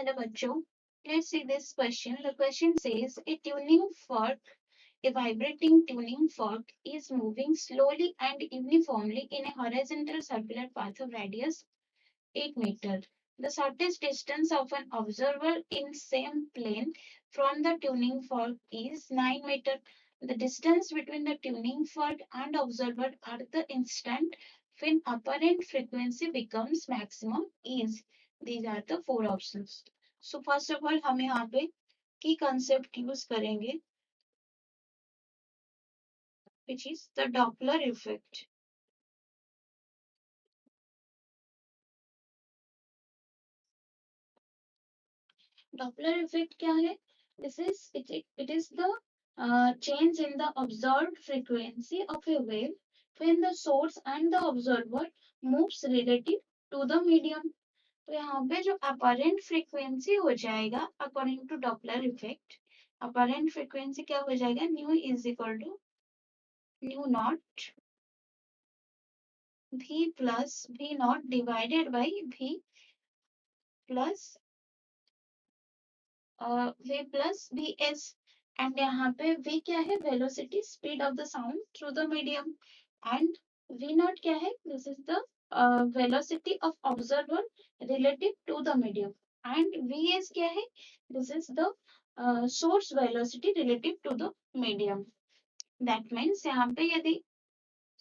Hello, bachcho. Let's see this question. The question says a vibrating tuning fork is moving slowly and uniformly in a horizontal circular path of radius 8 meters. The shortest distance of an observer in same plane from the tuning fork is 9 meters. The distance between the tuning fork and observer at the instant when apparent frequency becomes maximum is. These are the four options. So first of all हम यहाँ पे की concept use करेंगे which is the Doppler effect. Doppler effect क्या है? It is the change in the observed frequency of a wave when the source and the observer moves relative to the medium. तो यहाँ पे जो apparent frequency हो जाएगा according to Doppler effect, apparent frequency क्या हो जाएगा? Nu is equal to nu naught V plus V naught divided by V plus V plus Vs. And यहाँ पे v क्या है? Velocity speed of the sound through the medium. And v naught क्या है? This is the velocity of observer relative to the medium. And vs क्या है? This is the source velocity relative to the medium. That means यहाँ पे यदि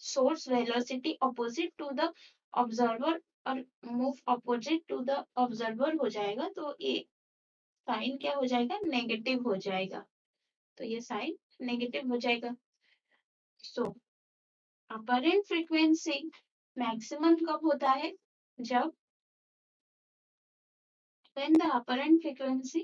source velocity opposite to the observer और move opposite to the observer हो जाएगा तो ये साइन क्या हो जाएगा? नेगेटिव हो जाएगा. तो ये साइन नेगेटिव हो जाएगा. सो अपरेंट फ्रीक्वेंसी मैक्सिमम कब होता है? जब when the apparent frequency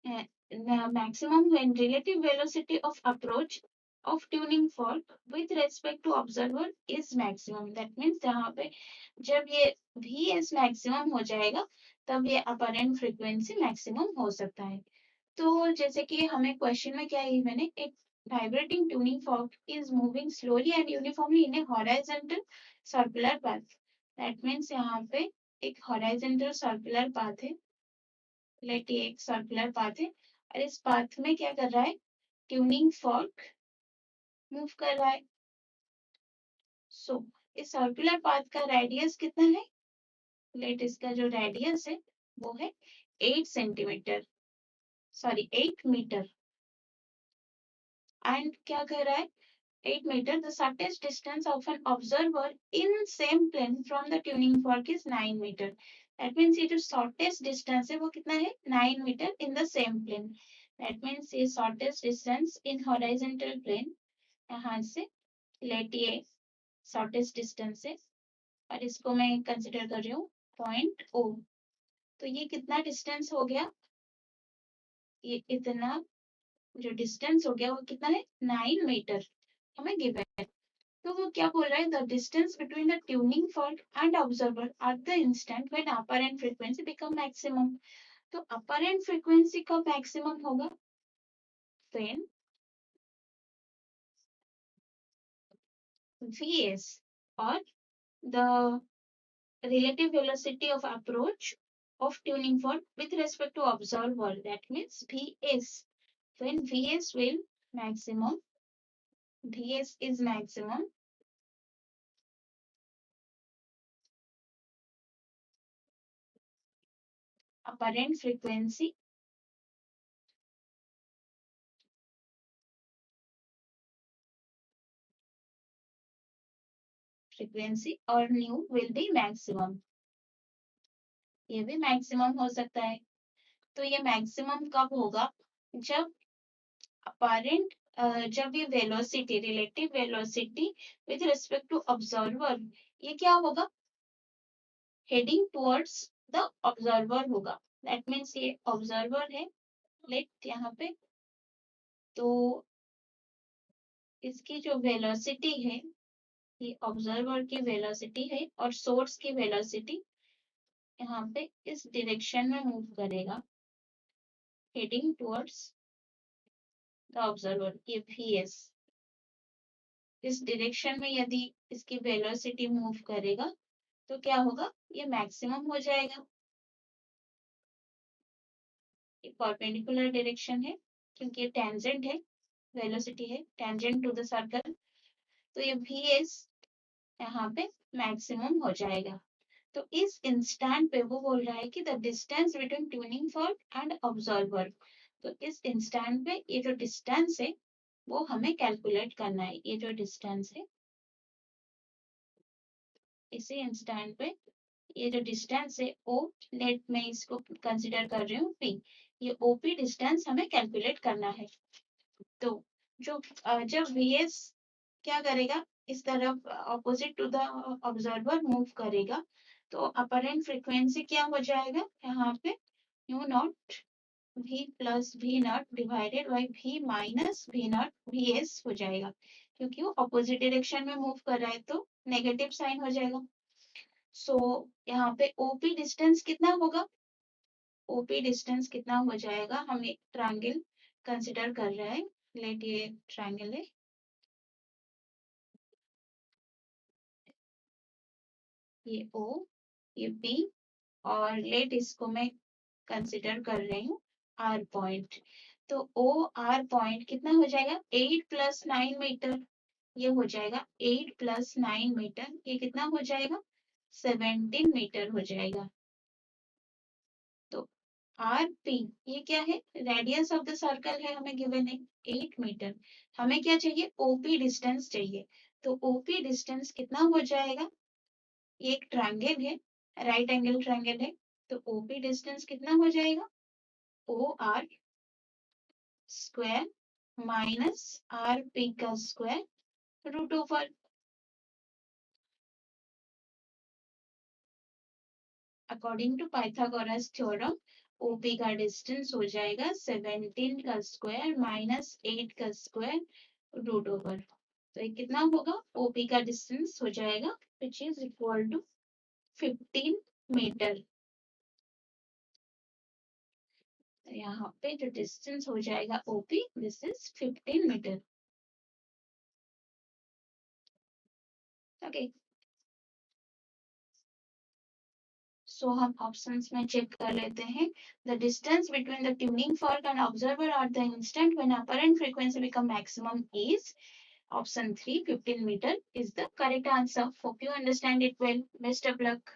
the maximum when relative velocity of approach of tuning fork with respect to observer is maximum. That means यहाँ पे जब ये vs maximum हो जाएगा तब ये apparent frequency maximum हो सकता है. तो जैसे कि हमें क्वेश्चन में क्या है? मैंने एक vibrating tuning fork is moving slowly and uniformly in a horizontal circular path. That means यहाँ पे एक horizontal circular path है. लेट ये एक सर्कुलर पाथ है और इस पाथ में क्या कर रहा है? ट्यूनिंग फॉर्क मूव कर रहा है. सो इस सर्कुलर पाथ का रेडियस कितना है? लेट इसका जो रेडियस है वो है 8 सेंटीमीटर, सॉरी 8 मीटर. एंड क्या कह रहा है? 8 meter. The shortest distance of an observer in same plane from the tuning fork is 9 meter. That means ये जो shortest distance है वो कितना है? 9 meter in the same plane. That means ये shortest distance in horizontal plane यहाँ से let ये shortest distance है और इसको मैं consider कर रही हूँ point O. तो ये कितना distance हो गया? ये इतना जो distance हो गया वो कितना है? 9 meter हमें given है. तो वो क्या बोल रहा है? The distance between the tuning fork and observer at the instant when apparent frequency become maximum. तो अपरेंट फ्रीक्वेंसी कब मैक्सिमम होगा? व्हेन vs और the relative velocity of approach of tuning fork with respect to observer, that means vs. When vs will maximum, vs is maximum, apparent frequency और nu will be maximum. ये भी maximum हो सकता है. तो ये maximum कब होगा? जब अपरेंट जब ये velocity relative velocity with respect to observer ये क्या होगा? हेडिंग टुवर्ड्स द ऑब्जर्वर होगा. दैट मीन्स ये ऑब्जर्वर है लेट यहाँ पे. तो इसकी जो वेलोसिटी है ये ऑब्जर्वर की वेलोसिटी है और सोर्स की वेलोसिटी यहाँ पे इस डायरेक्शन में मूव करेगा हेडिंग टुवर्ड्स द ऑब्जर्वर. ये vs इस डायरेक्शन में यदि इसकी वेलोसिटी मूव करेगा तो क्या होगा? ये मैक्सिमम हो जाएगा. परपेंडिकुलर डायरेक्शन है क्योंकि ये टेंजेंट है, वेलोसिटी है टेंजेंट टू द सर्कल, तो ये vs यहाँ पे मैक्सिमम हो जाएगा। तो इस इंस्टेंट पे वो बोल रहा है कि the distance between tuning fork and observer, तो इस इंस्टेंट पे ये जो डिस्टेंस है वो हमें कैलकुलेट करना है। ये जो डिस्टेंस है इसी इंस्टेंट पे ये जो डिस्टेंस है ओ, लेट मैं इसको कंसिडर कर रही हूँ p, ये ओपी डिस्टेंस हमें कैलकुलेट करना है। तो जो जब vs क्या करेगा, इस तरफ opposite to the observer move करेगा, तो अपरेंट फ्रीक्वेंसी क्या हो जाएगा यहाँ पे, u not v plus v not divided by v minus v not vs हो जाएगा, क्योंकि वो अपोजिट डायरेक्शन में मूव कर रहा है तो नेगेटिव साइन हो जाएगा। सो यहाँ पे ओपी डिस्टेंस कितना होगा, ओपी डिस्टेंस कितना हो जाएगा, हम एक ट्रायंगल कंसिडर कर रहे हैं, लेट ये ट्रायंगल है, ये ओ ये पी, और लेट इसको मैं कंसिडर कर रही हूँ आर पॉइंट। तो ओ आर पॉइंट कितना हो जाएगा, 8 प्लस 9 मीटर, ये हो जाएगा 8 प्लस 9 मीटर, ये कितना हो जाएगा 17 मीटर हो जाएगा। तो आर पी ये क्या है, रेडियस ऑफ द सर्कल है, हमें गिवन है 8 मीटर, हमें क्या चाहिए ओपी डिस्टेंस चाहिए। तो ओपी डिस्टेंस कितना हो जाएगा, ये एक ट्रायंगल है, राइट एंगल ट्रायंगल है, तो ओपी डिस्टेंस कितना हो जाएगा, O R square minus R P का square root over, according to Pythagoras theorem OP का डिस्टेंस हो जाएगा 17 का स्क्वायर माइनस 8 का स्क्वायर रूट ओवर। तो ये कितना होगा, ओपी का डिस्टेंस हो जाएगा which is equal to 15 metre. यहाँ पे जो डिस्टेंस हो जाएगा OP this is 15 metre. Okay, so हम ऑप्शंस में चेक कर लेते हैं। The distance between the tuning fork and observer at the instant when apparent frequency become maximum is option 3 15 meter is the correct answer. Hope you understand it well. Best of luck.